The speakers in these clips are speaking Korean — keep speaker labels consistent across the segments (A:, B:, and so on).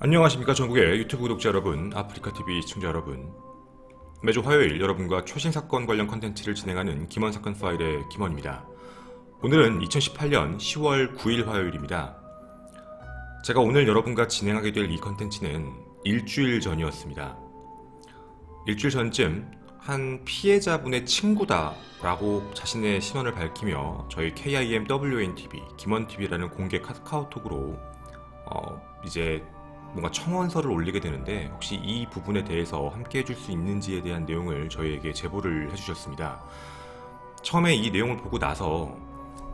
A: 안녕하십니까 전국의 유튜브 구독자 여러분, 아프리카TV 시청자 여러분. 매주 화요일 여러분과 최신 사건 관련 컨텐츠를 진행하는 김원 사건 파일의 김원입니다. 오늘은 2018년 10월 9일 화요일입니다. 제가 오늘 여러분과 진행하게 될 이 컨텐츠는 일주일 전이었습니다. 일주일 전쯤 한 피해자분의 친구다 라고 자신의 신원을 밝히며 저희 KIMWNTV, 김원TV라는 공개 카카오톡으로 이제 뭔가 청원서를 올리게 되는데, 혹시 이 부분에 대해서 함께 해줄 수 있는지에 대한 내용을 저희에게 제보를 해주셨습니다. 처음에 이 내용을 보고 나서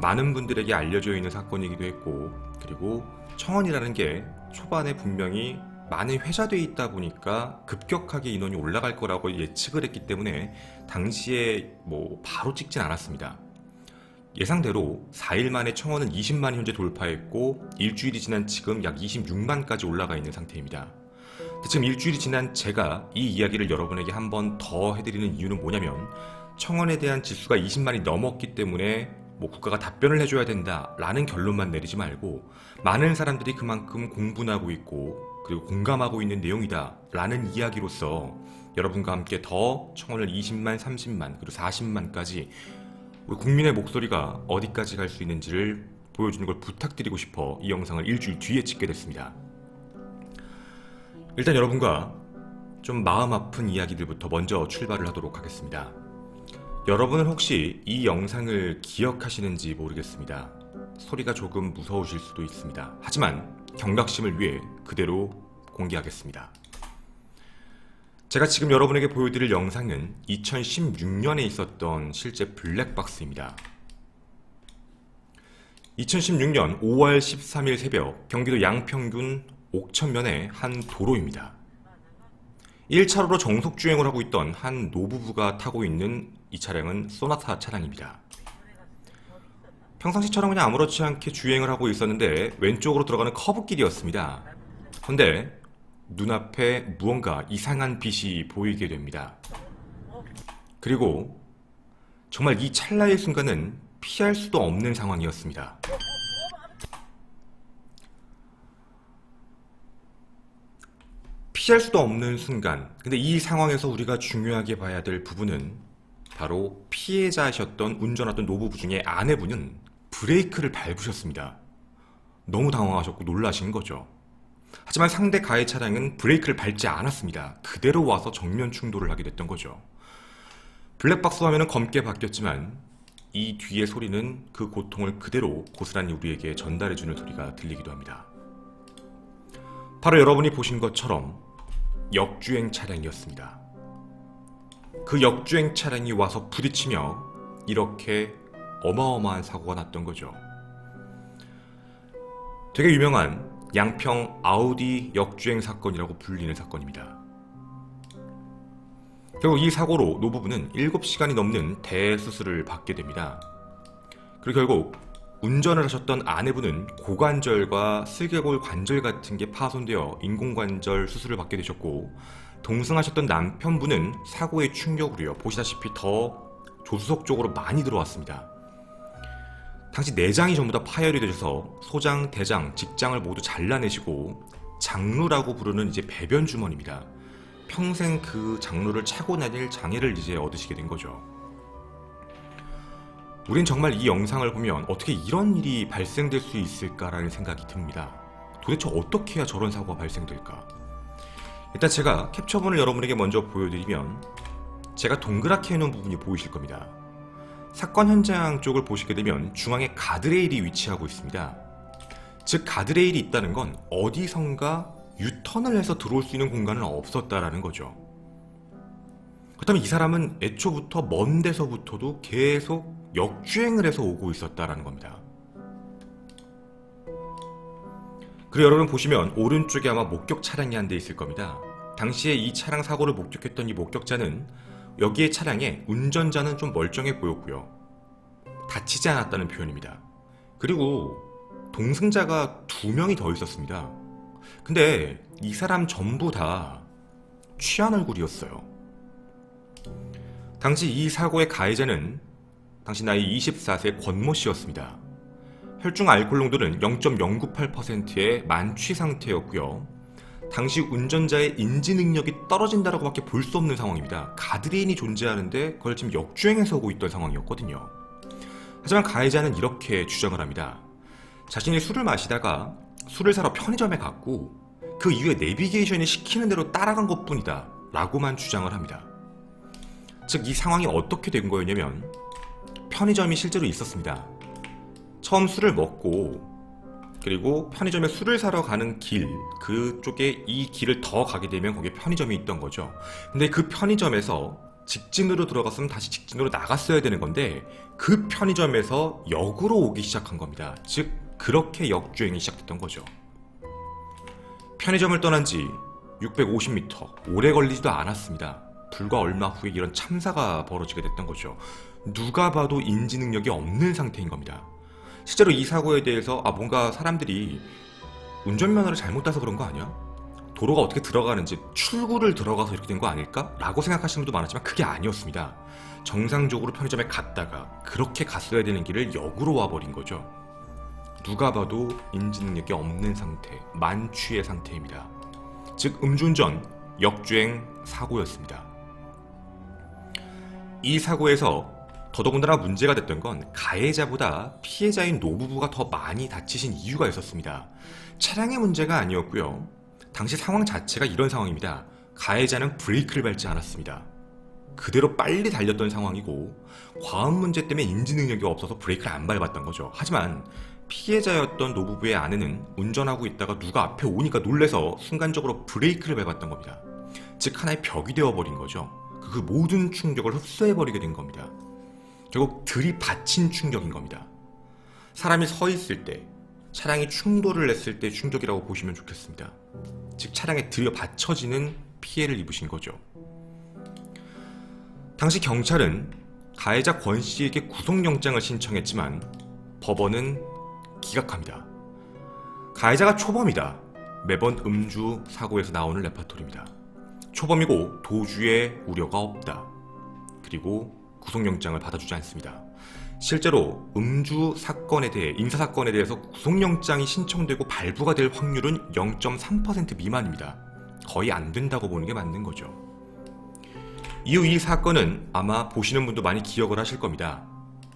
A: 많은 분들에게 알려져 있는 사건이기도 했고, 그리고 청원이라는 게 초반에 분명히 많이 회자되어 있다 보니까 급격하게 인원이 올라갈 거라고 예측을 했기 때문에 당시에 바로 찍진 않았습니다. 예상대로 4일 만에 청원은 20만이 현재 돌파했고, 일주일이 지난 지금 약 26만까지 올라가 있는 상태입니다. 지금 일주일이 지난 제가 이 이야기를 여러분에게 한 번 더 해드리는 이유는 뭐냐면, 청원에 대한 지수가 20만이 넘었기 때문에 국가가 답변을 해줘야 된다라는 결론만 내리지 말고, 많은 사람들이 그만큼 공분하고 있고 그리고 공감하고 있는 내용이다 라는 이야기로서 여러분과 함께 더 청원을 20만, 30만 그리고 40만까지 우리 국민의 목소리가 어디까지 갈 수 있는지를 보여주는 걸 부탁드리고 싶어 이 영상을 일주일 뒤에 찍게 됐습니다. 일단 여러분과 좀 마음 아픈 이야기들부터 먼저 출발을 하도록 하겠습니다. 여러분은 혹시 이 영상을 기억하시는지 모르겠습니다. 소리가 조금 무서우실 수도 있습니다. 하지만 경각심을 위해 그대로 공개하겠습니다. 제가 지금 여러분에게 보여드릴 영상은 2016년에 있었던 실제 블랙박스입니다. 2016년 5월 13일 새벽 경기도 양평군 옥천면의 한 도로입니다. 1차로로 정속주행을 하고 있던 한 노부부가 타고 있는 이 차량은 소나타 차량입니다. 평상시처럼 그냥 아무렇지 않게 주행을 하고 있었는데 왼쪽으로 들어가는 커브길이었습니다. 그런데 눈앞에 무언가 이상한 빛이 보이게 됩니다. 그리고 정말 이 찰나의 순간은 피할 수도 없는 상황이었습니다. 피할 수도 없는 순간. 근데 이 상황에서 우리가 중요하게 봐야 될 부분은 바로 피해자이셨던 운전하던 노부부 중에 아내분은 브레이크를 밟으셨습니다. 너무 당황하셨고 놀라신 거죠. 하지만 상대 가해 차량은 브레이크를 밟지 않았습니다. 그대로 와서 정면 충돌을 하게 됐던 거죠. 블랙박스 화면은 검게 바뀌었지만 이 뒤의 소리는 그 고통을 그대로 고스란히 우리에게 전달해주는 소리가 들리기도 합니다. 바로 여러분이 보신 것처럼 역주행 차량이었습니다. 그 역주행 차량이 와서 부딪히며 이렇게 어마어마한 사고가 났던 거죠. 되게 유명한 양평 아우디 역주행 사건이라고 불리는 사건입니다. 결국 이 사고로 노부부는 7시간이 넘는 대수술을 받게 됩니다. 그리고 결국 운전을 하셨던 아내분은 고관절과 슬개골 관절 같은 게 파손되어 인공관절 수술을 받게 되셨고, 동승하셨던 남편분은 사고의 충격으로요, 보시다시피 더 조수석 쪽으로 많이 들어왔습니다. 당시 내장이 전부 다 파열이 되셔서 소장, 대장, 직장을 모두 잘라내시고 장루라고 부르는 이제 배변 주머니입니다. 평생 그 장루를 차고 다닐 장애를 이제 얻으시게 된 거죠. 우린 정말 이 영상을 보면 어떻게 이런 일이 발생될 수 있을까라는 생각이 듭니다. 도대체 어떻게 해야 저런 사고가 발생될까? 일단 제가 캡처본을 여러분에게 먼저 보여드리면, 제가 동그랗게 해놓은 부분이 보이실 겁니다. 사건 현장 쪽을 보시게 되면 중앙에 가드레일이 위치하고 있습니다. 즉 가드레일이 있다는 건 어디선가 유턴을 해서 들어올 수 있는 공간은 없었다라는 거죠. 그렇다면 이 사람은 애초부터 먼 데서부터도 계속 역주행을 해서 오고 있었다라는 겁니다. 그리고 여러분 보시면 오른쪽에 아마 목격 차량이 한 대 있을 겁니다. 당시에 이 차량 사고를 목격했던 이 목격자는 여기에 차량에 운전자는 좀 멀쩡해 보였고요, 다치지 않았다는 표현입니다. 그리고 동승자가 2명이 더 있었습니다. 근데 이 사람 전부 다 취한 얼굴이었어요. 당시 이 사고의 가해자는 당시 나이 24세 권모 씨였습니다. 혈중 알코올 농도는 0.098%의 만취 상태였고요. 당시 운전자의 인지 능력이 떨어진다라고밖에 볼 수 없는 상황입니다. 가드레인이 존재하는데 그걸 지금 역주행해서 오고 있던 상황이었거든요. 하지만 가해자는 이렇게 주장을 합니다. 자신이 술을 마시다가 술을 사러 편의점에 갔고 그 이후에 내비게이션이 시키는 대로 따라간 것뿐이다 라고만 주장을 합니다. 즉 이 상황이 어떻게 된 거였냐면 편의점이 실제로 있었습니다. 처음 술을 먹고 그리고 편의점에 술을 사러 가는 길, 그쪽에 이 길을 더 가게 되면 거기에 편의점이 있던 거죠. 근데 그 편의점에서 직진으로 들어갔으면 다시 직진으로 나갔어야 되는 건데 그 편의점에서 역으로 오기 시작한 겁니다. 즉 그렇게 역주행이 시작됐던 거죠. 편의점을 떠난 지 650m, 오래 걸리지도 않았습니다. 불과 얼마 후에 이런 참사가 벌어지게 됐던 거죠. 누가 봐도 인지 능력이 없는 상태인 겁니다. 실제로 이 사고에 대해서 뭔가 사람들이 운전면허를 잘못 따서 그런 거 아니야? 도로가 어떻게 들어가는지 출구를 들어가서 이렇게 된 거 아닐까? 라고 생각하시는 분도 많았지만 그게 아니었습니다. 정상적으로 편의점에 갔다가 그렇게 갔어야 되는 길을 역으로 와버린 거죠. 누가 봐도 인지 능력이 없는 상태, 만취의 상태입니다. 즉 음주운전, 역주행 사고였습니다. 이 사고에서 더더군다나 문제가 됐던 건 가해자보다 피해자인 노부부가 더 많이 다치신 이유가 있었습니다. 차량의 문제가 아니었고요. 당시 상황 자체가 이런 상황입니다. 가해자는 브레이크를 밟지 않았습니다. 그대로 빨리 달렸던 상황이고 과음 문제 때문에 인지 능력이 없어서 브레이크를 안 밟았던 거죠. 하지만 피해자였던 노부부의 아내는 운전하고 있다가 누가 앞에 오니까 놀래서 순간적으로 브레이크를 밟았던 겁니다. 즉 하나의 벽이 되어버린 거죠. 그 모든 충격을 흡수해버리게 된 겁니다. 결국 들이받친 충격인 겁니다. 사람이 서 있을 때, 차량이 충돌을 했을 때 충격이라고 보시면 좋겠습니다. 즉 차량에 들이받쳐지는 피해를 입으신 거죠. 당시 경찰은 가해자 권 씨에게 구속영장을 신청했지만 법원은 기각합니다. 가해자가 초범이다. 매번 음주 사고에서 나오는 레파토리입니다. 초범이고 도주에 우려가 없다. 그리고 구속영장을 받아주지 않습니다. 실제로 음주 사건에 대해, 인사사건에 대해서 구속영장이 신청되고 발부가 될 확률은 0.3% 미만입니다. 거의 안 된다고 보는 게 맞는 거죠. 이후 이 사건은 아마 보시는 분도 많이 기억을 하실 겁니다.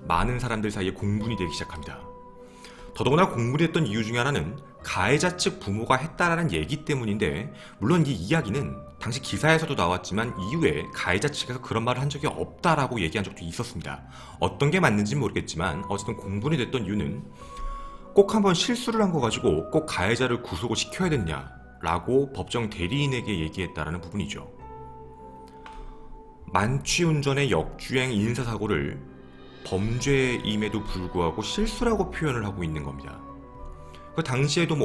A: 많은 사람들 사이에 공분이 되기 시작합니다. 더더구나 공분이 됐던 이유 중에 하나는 가해자 측 부모가 했다라는 얘기 때문인데, 물론 이 이야기는 당시 기사에서도 나왔지만 이후에 가해자 측에서 그런 말을 한 적이 없다라고 얘기한 적도 있었습니다. 어떤 게 맞는지는 모르겠지만 어쨌든 공분이 됐던 이유는 꼭 한번 실수를 한 거 가지고 꼭 가해자를 구속을 시켜야 됐냐라고 법정 대리인에게 얘기했다라는 부분이죠. 만취운전의 역주행 인사사고를 범죄임에도 불구하고 실수라고 표현을 하고 있는 겁니다. 그 당시에도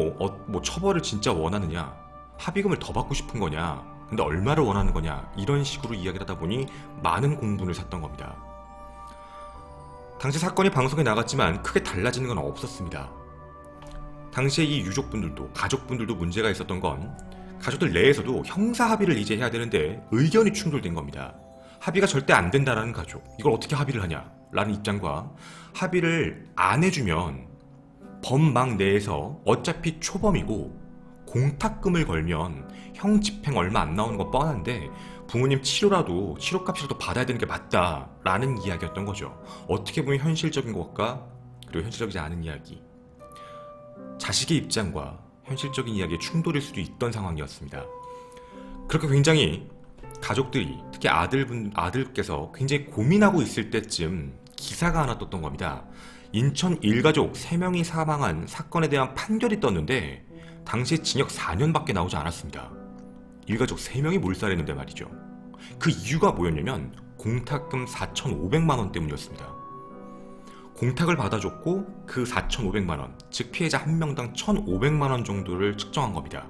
A: 처벌을 진짜 원하느냐, 합의금을 더 받고 싶은 거냐, 근데 얼마를 원하는 거냐, 이런 식으로 이야기를 하다 보니 많은 공분을 샀던 겁니다. 당시 사건이 방송에 나갔지만 크게 달라지는 건 없었습니다. 당시에 이 유족분들도, 가족분들도 문제가 있었던 건 가족들 내에서도 형사 합의를 이제 해야 되는데 의견이 충돌된 겁니다. 합의가 절대 안 된다라는 가족, 이걸 어떻게 합의를 하냐 라는 입장과 합의를 안 해주면 법망 내에서 어차피 초범이고 공탁금을 걸면 형 집행 얼마 안 나오는 거 뻔한데 부모님 치료값이라도 받아야 되는 게 맞다 라는 이야기였던 거죠. 어떻게 보면 현실적인 것과 그리고 현실적이지 않은 이야기, 자식의 입장과 현실적인 이야기의 충돌일 수도 있던 상황이었습니다. 그렇게 굉장히 가족들이, 특히 아들께서 굉장히 고민하고 있을 때쯤 기사가 하나 떴던 겁니다. 인천 일가족 3명이 사망한 사건에 대한 판결이 떴는데 당시에 징역 4년밖에 나오지 않았습니다. 일가족 3명이 몰살했는데 말이죠. 그 이유가 뭐였냐면 공탁금 4,500만 원 때문이었습니다. 공탁을 받아줬고 그 4,500만 원, 즉 피해자 한 명당 1,500만 원 정도를 측정한 겁니다.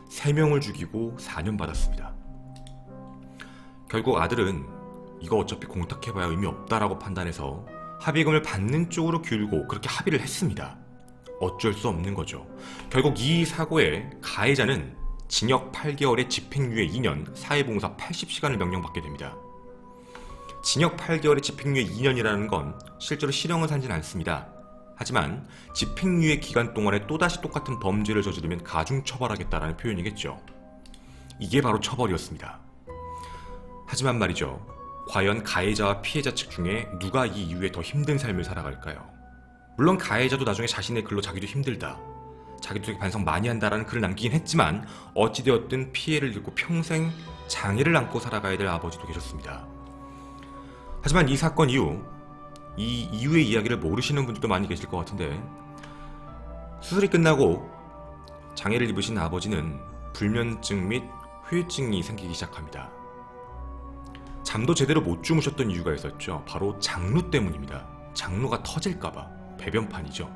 A: 3명을 죽이고 4년 받았습니다. 결국 아들은 이거 어차피 공탁해봐야 의미 없다라고 판단해서 합의금을 받는 쪽으로 기울고 그렇게 합의를 했습니다. 어쩔 수 없는 거죠. 결국 이 사고의 가해자는 징역 8개월에 집행유예 2년, 사회봉사 80시간을 명령받게 됩니다. 징역 8개월에 집행유예 2년이라는 건 실제로 실형은 사진 않습니다. 하지만 집행유예 기간 동안에 또다시 똑같은 범죄를 저지르면 가중처벌하겠다라는 표현이겠죠. 이게 바로 처벌이었습니다. 하지만 말이죠. 과연 가해자와 피해자 측 중에 누가 이 이후에 더 힘든 삶을 살아갈까요? 물론 가해자도 나중에 자신의 글로 자기도 힘들다, 자기도 되게 반성 많이 한다라는 글을 남기긴 했지만 어찌되었든 피해를 입고 평생 장애를 안고 살아가야 될 아버지도 계셨습니다. 하지만 이 사건 이후 이 이후의 이야기를 모르시는 분들도 많이 계실 것 같은데, 수술이 끝나고 장애를 입으신 아버지는 불면증 및 후유증이 생기기 시작합니다. 잠도 제대로 못 주무셨던 이유가 있었죠. 바로 장루 때문입니다. 장루가 터질까봐. 배변판이죠.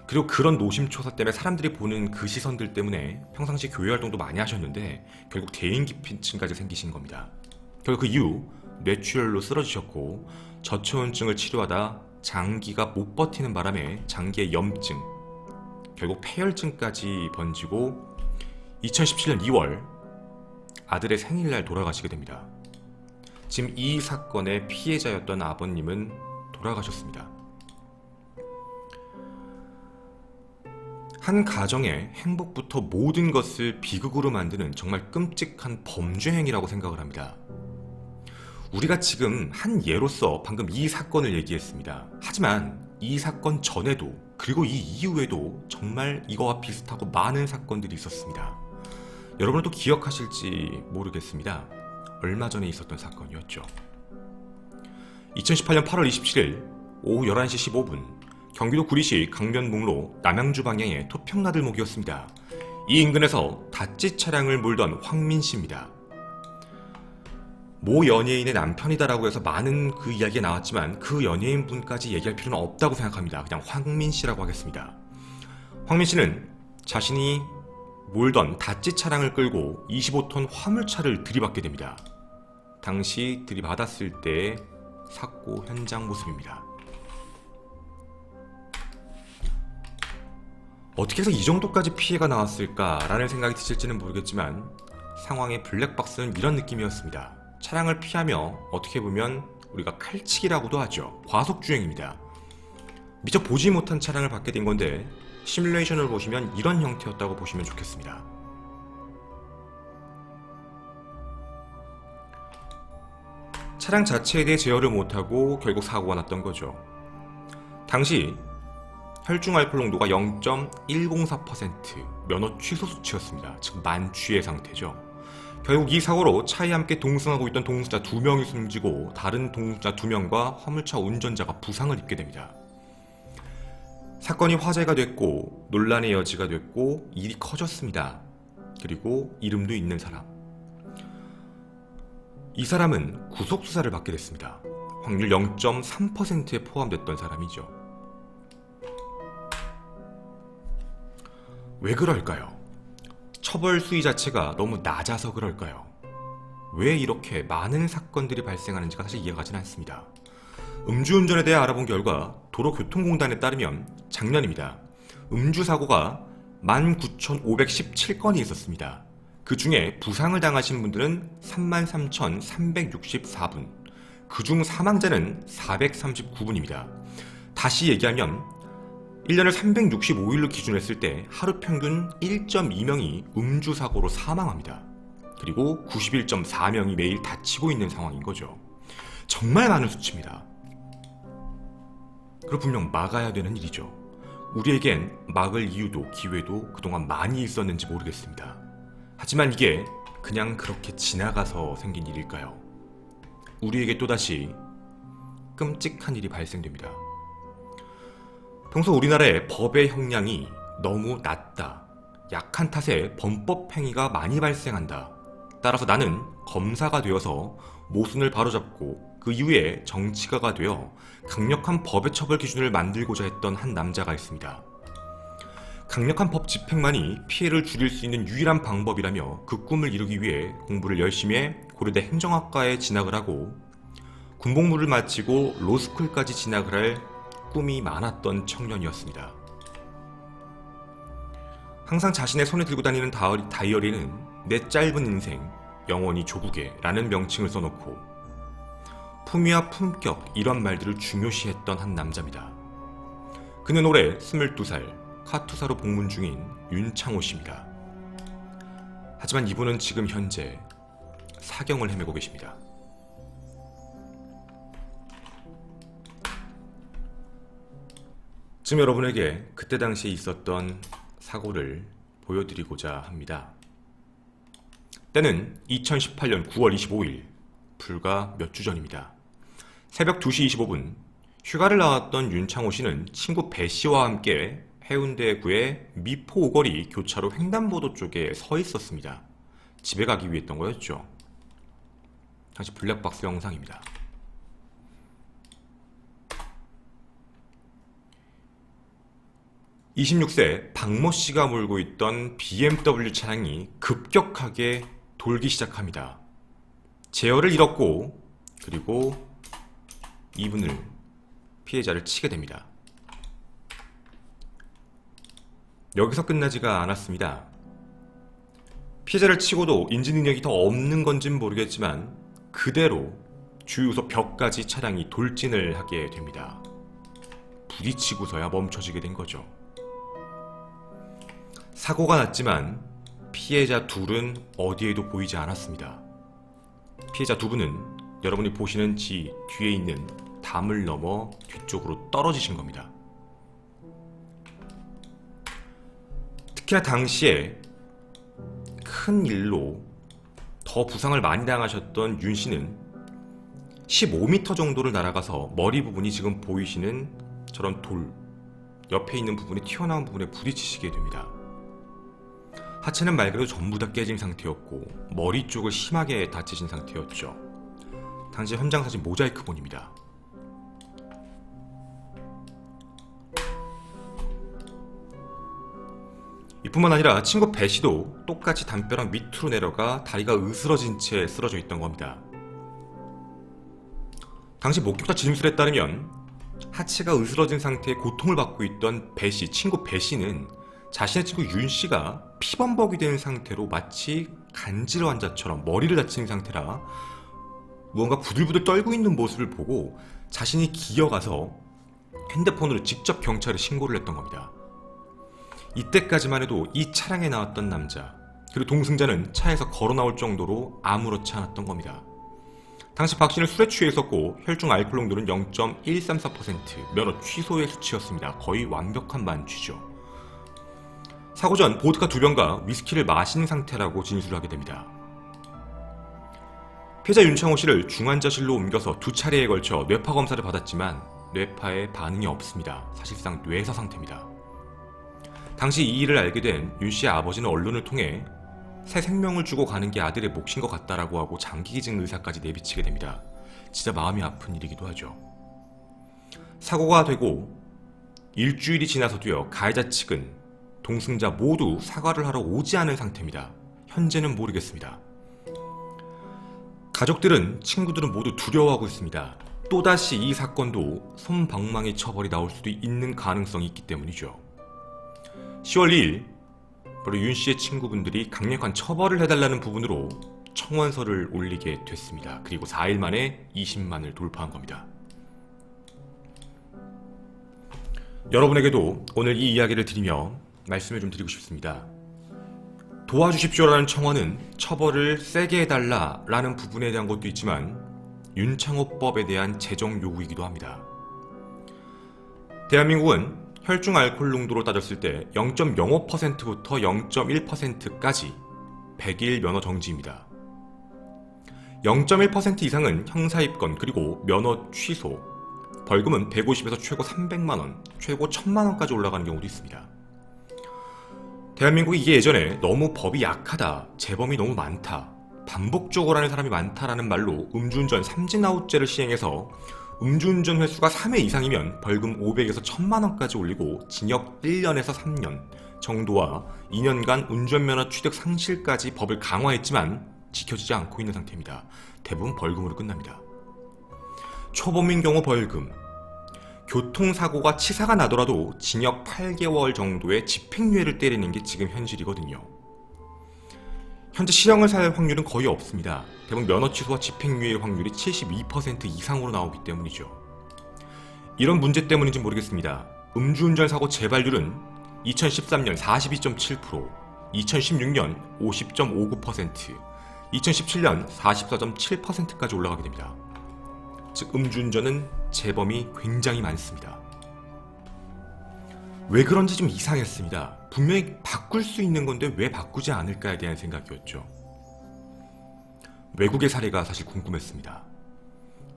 A: 그리고 그런 노심초사 때문에 사람들이 보는 그 시선들 때문에 평상시 교회 활동도 많이 하셨는데 결국 대인기피증까지 생기신 겁니다. 결국 그 이후 뇌출혈로 쓰러지셨고 저체온증을 치료하다 장기가 못 버티는 바람에 장기의 염증, 결국 폐혈증까지 번지고 2017년 2월 아들의 생일날 돌아가시게 됩니다. 지금 이 사건의 피해자였던 아버님은 돌아가셨습니다. 한 가정의 행복부터 모든 것을 비극으로 만드는 정말 끔찍한 범죄 행위라고 생각을 합니다. 우리가 지금 한 예로서 방금 이 사건을 얘기했습니다. 하지만 이 사건 전에도 그리고 이 이후에도 정말 이거와 비슷하고 많은 사건들이 있었습니다. 여러분은 또 기억하실지 모르겠습니다. 얼마 전에 있었던 사건이었죠. 2018년 8월 27일 오후 11시 15분 경기도 구리시 강변북로 남양주 방향의 토평나들목이었습니다. 이 인근에서 다찌 차량을 몰던 황민 씨입니다. 모 연예인의 남편이다라고 해서 많은 그 이야기가 나왔지만 그 연예인 분까지 얘기할 필요는 없다고 생각합니다. 그냥 황민 씨라고 하겠습니다. 황민 씨는 자신이 몰던 다찌 차량을 끌고 25톤 화물차를 들이받게 됩니다. 당시 들이받았을 때의 사고 현장 모습입니다. 어떻게 해서 이 정도까지 피해가 나왔을까라는 생각이 드실지는 모르겠지만 상황의 블랙박스는 이런 느낌이었습니다. 차량을 피하며 어떻게 보면 우리가 칼치기라고도 하죠. 과속주행입니다. 미처 보지 못한 차량을 받게 된 건데 시뮬레이션을 보시면 이런 형태였다고 보시면 좋겠습니다. 차량 자체에 대해 제어를 못하고 결국 사고가 났던 거죠. 당시 혈중 알코올 농도가 0.104%, 면허 취소 수치였습니다. 즉 만취의 상태죠. 결국 이 사고로 차에 함께 동승하고 있던 동승자 2명이 숨지고 다른 동승자 2명과 화물차 운전자가 부상을 입게 됩니다. 사건이 화제가 됐고 논란의 여지가 됐고 일이 커졌습니다. 그리고 이름도 있는 사람. 이 사람은 구속수사를 받게 됐습니다. 확률 0.3%에 포함됐던 사람이죠. 왜 그럴까요? 처벌 수위 자체가 너무 낮아서 그럴까요? 왜 이렇게 많은 사건들이 발생하는지가 사실 이해가 가진 않습니다. 음주운전에 대해 알아본 결과 도로교통공단에 따르면 작년입니다. 음주사고가 19,517건이 있었습니다. 그 중에 부상을 당하신 분들은 33,364분, 그중 사망자는 439분입니다. 다시 얘기하면 1년을 365일로 기준했을 때 하루 평균 1.2명이 음주사고로 사망합니다. 그리고 91.4명이 매일 다치고 있는 상황인 거죠. 정말 많은 수치입니다. 그리고 분명 막아야 되는 일이죠. 우리에겐 막을 이유도 기회도 그동안 많이 있었는지 모르겠습니다. 하지만 이게 그냥 그렇게 지나가서 생긴 일일까요? 우리에게 또다시 끔찍한 일이 발생됩니다. 평소 우리나라의 법의 형량이 너무 낮다, 약한 탓에 범법 행위가 많이 발생한다. 따라서 나는 검사가 되어서 모순을 바로잡고 그 이후에 정치가가 되어 강력한 법의 처벌 기준을 만들고자 했던 한 남자가 있습니다. 강력한 법 집행만이 피해를 줄일 수 있는 유일한 방법이라며 그 꿈을 이루기 위해 공부를 열심히 해 고려대 행정학과에 진학을 하고 군복무를 마치고 로스쿨까지 진학을 할 꿈이 많았던 청년이었습니다. 항상 자신의 손에 들고 다니는 다이어리는 내 짧은 인생, 영원히 조국에 라는 명칭을 써놓고 품위와 품격 이런 말들을 중요시했던 한 남자입니다. 그는 올해 22살, 카투사로 복문 중인 윤창호 씨입니다. 하지만 이분은 지금 현재 사경을 헤매고 계십니다. 지금 여러분에게 그때 당시에 있었던 사고를 보여드리고자 합니다. 때는 2018년 9월 25일, 불과 몇 주 전입니다. 새벽 2시 25분, 휴가를 나왔던 윤창호 씨는 친구 배 씨와 함께 해운대구의 미포 오거리 교차로 횡단보도 쪽에 서 있었습니다. 집에 가기 위했던 거였죠. 당시 블랙박스 영상입니다. (26세) 박모 씨가 몰고 있던 BMW 차량이 급격하게 돌기 시작합니다. 제어를 잃었고, 그리고 이분을, 피해자를 치게 됩니다. 여기서 끝나지가 않았습니다. 피해자를 치고도 인지 능력이 더 없는 건진 모르겠지만 그대로 주유소 벽까지 차량이 돌진을 하게 됩니다. 부딪히고서야 멈춰지게 된 거죠. 사고가 났지만 피해자 둘은 어디에도 보이지 않았습니다. 피해자 두 분은 여러분이 보시는 지 뒤에 있는 담을 넘어 뒤쪽으로 떨어지신 겁니다. 특히나 당시에 큰 일로 더 부상을 많이 당하셨던 윤 씨는 15m 정도를 날아가서 머리 부분이 지금 보이시는 저런 돌, 옆에 있는 부분이 튀어나온 부분에 부딪히시게 됩니다. 하체는 말 그대로 전부 다 깨진 상태였고 머리 쪽을 심하게 다치신 상태였죠. 당시 현장 사진 모자이크본입니다. 이뿐만 아니라 친구 배 씨도 똑같이 담벼락 밑으로 내려가 다리가 으스러진 채 쓰러져 있던 겁니다. 당시 목격자 진술에 따르면 하체가 으스러진 상태에 고통을 받고 있던 배 씨, 친구 배 씨는 자신의 친구 윤 씨가 피범벅이 된 상태로 마치 간질 환자처럼 머리를 다친 상태라 무언가 부들부들 떨고 있는 모습을 보고 자신이 기어가서 핸드폰으로 직접 경찰에 신고를 했던 겁니다. 이때까지만 해도 이 차량에 나왔던 남자 그리고 동승자는 차에서 걸어 나올 정도로 아무렇지 않았던 겁니다. 당시 박 씨는 술에 취해 있었고 혈중 알코올 농도는 0.134%, 면허 취소의 수치였습니다. 거의 완벽한 만취죠. 사고 전 보드카 2병과 위스키를 마신 상태라고 진술을 하게 됩니다. 피해자 윤창호 씨를 중환자실로 옮겨서 2차례에 걸쳐 뇌파 검사를 받았지만 뇌파에 반응이 없습니다. 사실상 뇌사 상태입니다. 당시 이 일을 알게 된 윤 씨의 아버지는 언론을 통해 새 생명을 주고 가는 게 아들의 몫인 것 같다라고 하고 장기기증 의사까지 내비치게 됩니다. 진짜 마음이 아픈 일이기도 하죠. 사고가 되고 일주일이 지나서도요, 가해자 측은 동승자 모두 사과를 하러 오지 않은 상태입니다. 현재는 모르겠습니다. 가족들은, 친구들은 모두 두려워하고 있습니다. 또다시 이 사건도 솜방망이 처벌이 나올 수도 있는 가능성이 있기 때문이죠. 10월 2일 바로 윤 씨의 친구분들이 강력한 처벌을 해달라는 부분으로 청원서를 올리게 됐습니다. 그리고 4일 만에 20만을 돌파한 겁니다. 여러분에게도 오늘 이 이야기를 드리며 말씀을 좀 드리고 싶습니다. 도와주십시오라는 청원은 처벌을 세게 해달라라는 부분에 대한 것도 있지만 윤창호법에 대한 제정 요구이기도 합니다. 대한민국은 혈중 알코올 농도로 따졌을 때 0.05%부터 0.1%까지 100일 면허 정지입니다. 0.1% 이상은 형사입건 그리고 면허 취소, 벌금은 150에서 최고 300만원, 최고 1000만원까지 올라가는 경우도 있습니다. 대한민국이 이게 예전에 너무 법이 약하다, 재범이 너무 많다, 반복적으로 하는 사람이 많다라는 말로 음주운전 삼진아웃제를 시행해서 음주운전 횟수가 3회 이상이면 벌금 500에서 1000만원까지 올리고 징역 1년에서 3년 정도와 2년간 운전면허 취득 상실까지 법을 강화했지만 지켜지지 않고 있는 상태입니다. 대부분 벌금으로 끝납니다. 초범인 경우 벌금, 교통사고가 치사가 나더라도 징역 8개월 정도의 집행유예를 때리는 게 지금 현실이거든요. 현재 실형을 살 확률은 거의 없습니다. 대부분 면허 취소와 집행유예의 확률이 72% 이상으로 나오기 때문이죠. 이런 문제 때문인지 모르겠습니다. 음주운전 사고 재발률은 2013년 42.7%, 2016년 50.59%, 2017년 44.7%까지 올라가게 됩니다. 즉 음주운전은 재범이 굉장히 많습니다. 왜 그런지 좀 이상했습니다. 분명히 바꿀 수 있는 건데 왜 바꾸지 않을까에 대한 생각이었죠. 외국의 사례가 사실 궁금했습니다.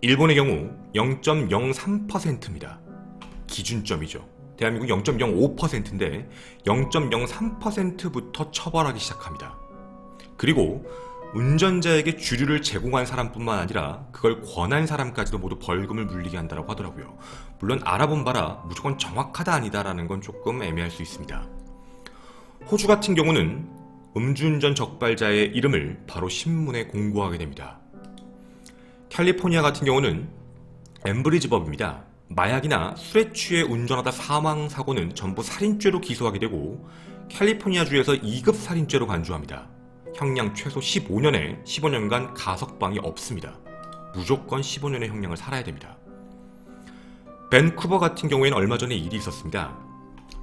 A: 일본의 경우 0.03%입니다. 기준점이죠. 대한민국 0.05%인데 0.03%부터 처벌하기 시작합니다. 그리고 운전자에게 주류를 제공한 사람뿐만 아니라 그걸 권한 사람까지도 모두 벌금을 물리게 한다고 하더라고요. 물론 알아본 바라 무조건 정확하다 아니다라는 건 조금 애매할 수 있습니다. 호주 같은 경우는 음주운전 적발자의 이름을 바로 신문에 공고하게 됩니다. 캘리포니아 같은 경우는 엠브리지법입니다. 마약이나 술에 취해 운전하다 사망 사고는 전부 살인죄로 기소하게 되고 캘리포니아주에서 2급 살인죄로 간주합니다. 형량 최소 15년에 15년간 가석방이 없습니다. 무조건 15년의 형량을 살아야 됩니다. 밴쿠버 같은 경우에는 얼마 전에 일이 있었습니다.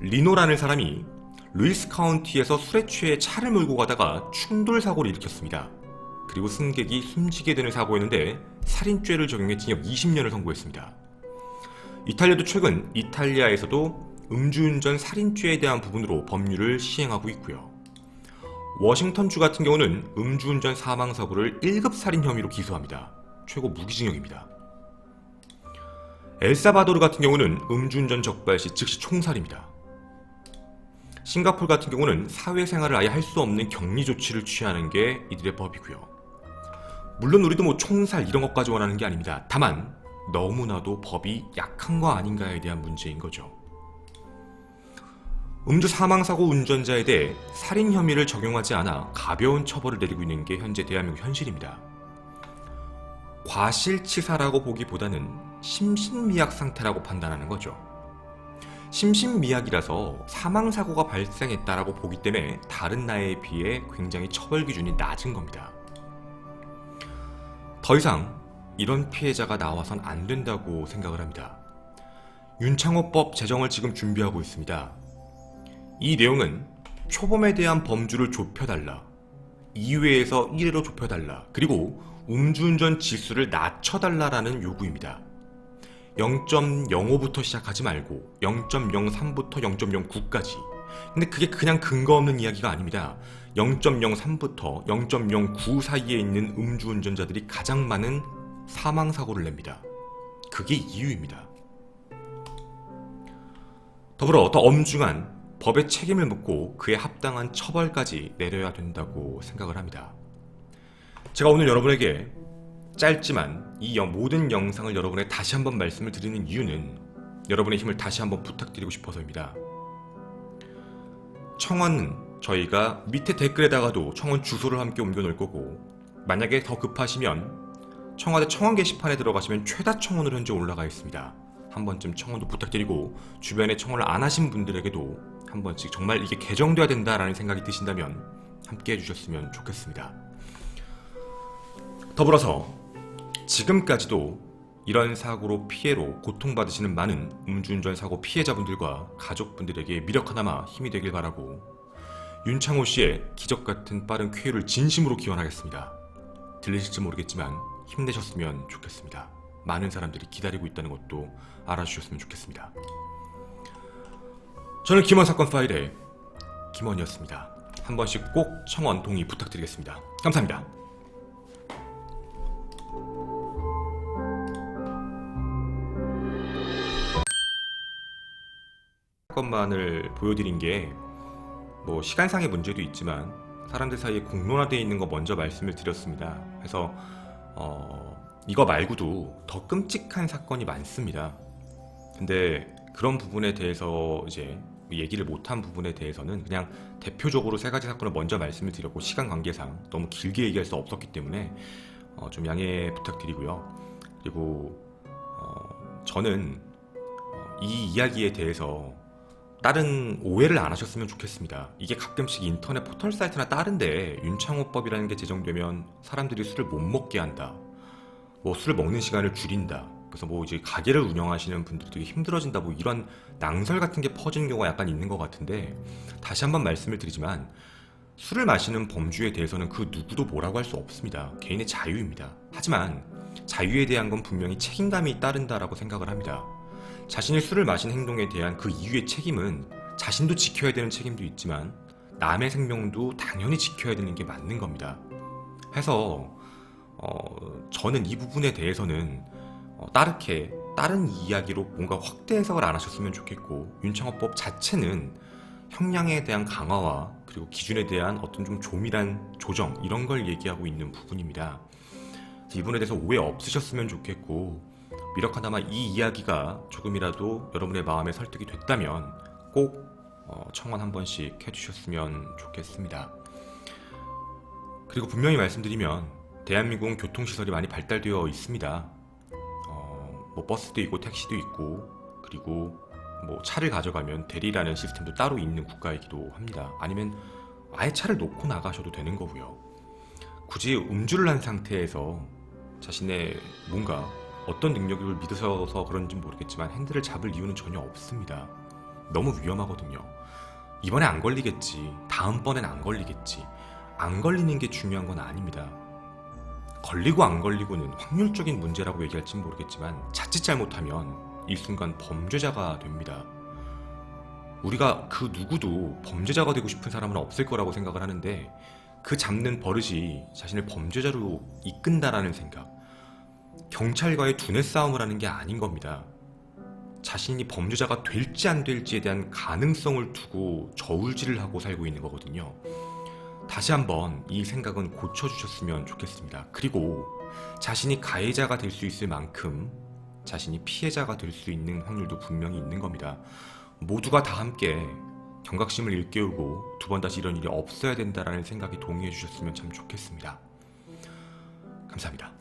A: 리노라는 사람이 루이스 카운티에서 술에 취해 차를 몰고 가다가 충돌 사고를 일으켰습니다. 그리고 승객이 숨지게 되는 사고였는데 살인죄를 적용해 징역 20년을 선고했습니다. 이탈리아도 최근 이탈리아에서도 음주운전 살인죄에 대한 부분으로 법률을 시행하고 있고요. 워싱턴주 같은 경우는 음주운전 사망사고를 1급 살인 혐의로 기소합니다. 최고 무기징역입니다. 엘사바도르 같은 경우는 음주운전 적발 시 즉시 총살입니다. 싱가포르 같은 경우는 사회생활을 아예 할 수 없는 격리 조치를 취하는 게 이들의 법이고요. 물론 우리도 뭐 총살 이런 것까지 원하는 게 아닙니다. 다만 너무나도 법이 약한 거 아닌가에 대한 문제인 거죠. 음주 사망사고 운전자에 대해 살인 혐의를 적용하지 않아 가벼운 처벌을 내리고 있는 게 현재 대한민국 현실입니다. 과실치사라고 보기보다는 심신미약 상태라고 판단하는 거죠. 심신미약이라서 사망사고가 발생했다라고 보기 때문에 다른 나라에 비해 굉장히 처벌 기준이 낮은 겁니다. 더 이상 이런 피해자가 나와선 안 된다고 생각을 합니다. 윤창호법 제정을 지금 준비하고 있습니다. 이 내용은 초범에 대한 범주를 좁혀달라, 2회에서 1회로 좁혀달라, 그리고 음주운전 지수를 낮춰달라라는 요구입니다. 0.05부터 시작하지 말고 0.03부터 0.09까지. 근데 그게 그냥 근거 없는 이야기가 아닙니다. 0.03부터 0.09 사이에 있는 음주운전자들이 가장 많은 사망사고를 냅니다. 그게 이유입니다. 더불어 더 엄중한 법의 책임을 묻고 그에 합당한 처벌까지 내려야 된다고 생각을 합니다. 제가 오늘 여러분에게 짧지만 이 모든 영상을 여러분에게 다시 한번 말씀을 드리는 이유는 여러분의 힘을 다시 한번 부탁드리고 싶어서입니다. 청원은 저희가 밑에 댓글에다가도 청원 주소를 함께 옮겨 놓을 거고, 만약에 더 급하시면 청와대 청원 게시판에 들어가시면 최다 청원으로 현재 올라가 있습니다. 한 번쯤 청원도 부탁드리고, 주변에 청원을 안 하신 분들에게도 한 번씩 정말 이게 개정돼야 된다라는 생각이 드신다면 함께 해주셨으면 좋겠습니다. 더불어서 지금까지도 이런 사고로 피해로 고통받으시는 많은 음주운전 사고 피해자분들과 가족분들에게 미력 하나마 힘이 되길 바라고, 윤창호 씨의 기적같은 빠른 쾌유를 진심으로 기원하겠습니다. 들리실지 모르겠지만 힘내셨으면 좋겠습니다. 많은 사람들이 기다리고 있다는 것도 알아주셨으면 좋겠습니다. 저는 김원 사건 파일의 김원이었습니다. 한 번씩 꼭 청원 동의 부탁드리겠습니다. 감사합니다. 사건만을 보여드린 게 뭐 시간상의 문제도 있지만 사람들 사이에 공론화되어 있는 거 먼저 말씀을 드렸습니다. 그래서 이거 말고도 더 끔찍한 사건이 많습니다. 근데 그런 부분에 대해서 이제 얘기를 못한 부분에 대해서는 그냥 대표적으로 세 가지 사건을 먼저 말씀을 드렸고, 시간 관계상 너무 길게 얘기할 수 없었기 때문에 좀 양해 부탁드리고요. 그리고 저는 이 이야기에 대해서 다른 오해를 안 하셨으면 좋겠습니다. 이게 가끔씩 인터넷 포털 사이트나 다른데 윤창호법이라는 게 제정되면 사람들이 술을 못 먹게 한다, 뭐 술을 먹는 시간을 줄인다, 그래서 뭐 이제 가게를 운영하시는 분들이 되게 힘들어진다 뭐 이런 낭설 같은 게 퍼지는 경우가 약간 있는 것 같은데, 다시 한번 말씀을 드리지만 술을 마시는 범주에 대해서는 그 누구도 뭐라고 할 수 없습니다. 개인의 자유입니다. 하지만 자유에 대한 건 분명히 책임감이 따른다라고 생각을 합니다. 자신이 술을 마신 행동에 대한 그 이유의 책임은 자신도 지켜야 되는 책임도 있지만 남의 생명도 당연히 지켜야 되는 게 맞는 겁니다. 해서 저는 이 부분에 대해서는 다른 이야기로 뭔가 확대 해석을 안 하셨으면 좋겠고, 윤창호법 자체는 형량에 대한 강화와 그리고 기준에 대한 어떤 좀 조밀한 조정, 이런 걸 얘기하고 있는 부분입니다. 이 부분에 대해서 오해 없으셨으면 좋겠고, 미력하다마 이 이야기가 조금이라도 여러분의 마음에 설득이 됐다면 꼭 청원 한 번씩 해주셨으면 좋겠습니다. 그리고 분명히 말씀드리면 대한민국은 교통시설이 많이 발달되어 있습니다. 뭐 버스도 있고 택시도 있고, 그리고 뭐 차를 가져가면 대리라는 시스템도 따로 있는 국가이기도 합니다. 아니면 아예 차를 놓고 나가셔도 되는 거고요. 굳이 음주를 한 상태에서 자신의 뭔가 어떤 능력을 믿으셔서 그런지 모르겠지만 핸들을 잡을 이유는 전혀 없습니다. 너무 위험하거든요. 이번에 안 걸리겠지, 다음번엔 안 걸리겠지, 안 걸리는 게 중요한 건 아닙니다. 걸리고 안 걸리고는 확률적인 문제라고 얘기할지는 모르겠지만 자칫 잘못하면 일순간 범죄자가 됩니다. 우리가 그 누구도 범죄자가 되고 싶은 사람은 없을 거라고 생각을 하는데, 그 잡는 버릇이 자신을 범죄자로 이끈다라는 생각, 경찰과의 두뇌 싸움을 하는 게 아닌 겁니다. 자신이 범죄자가 될지 안 될지에 대한 가능성을 두고 저울질을 하고 살고 있는 거거든요. 다시 한번 이 생각은 고쳐주셨으면 좋겠습니다. 그리고 자신이 가해자가 될 수 있을 만큼 자신이 피해자가 될 수 있는 확률도 분명히 있는 겁니다. 모두가 다 함께 경각심을 일깨우고 두 번 다시 이런 일이 없어야 된다라는 생각에 동의해 주셨으면 참 좋겠습니다. 감사합니다.